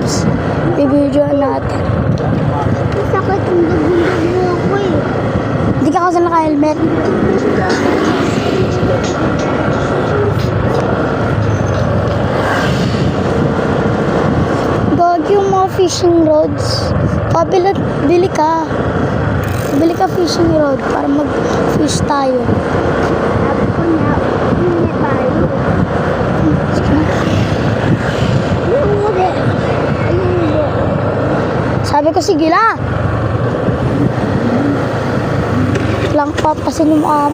Tapos, i-video natin. Sakit ang dugo ako eh. Hindi ka kasi naka-helmet. Gagi yung mga fishing rods. Bili ka. Bili ka fishing rod para mag-fish tayo. Sabi ko na, hindi tayo. Sige na. Hindi. Hindi. Sabi ko, sige na. Lang papasin yung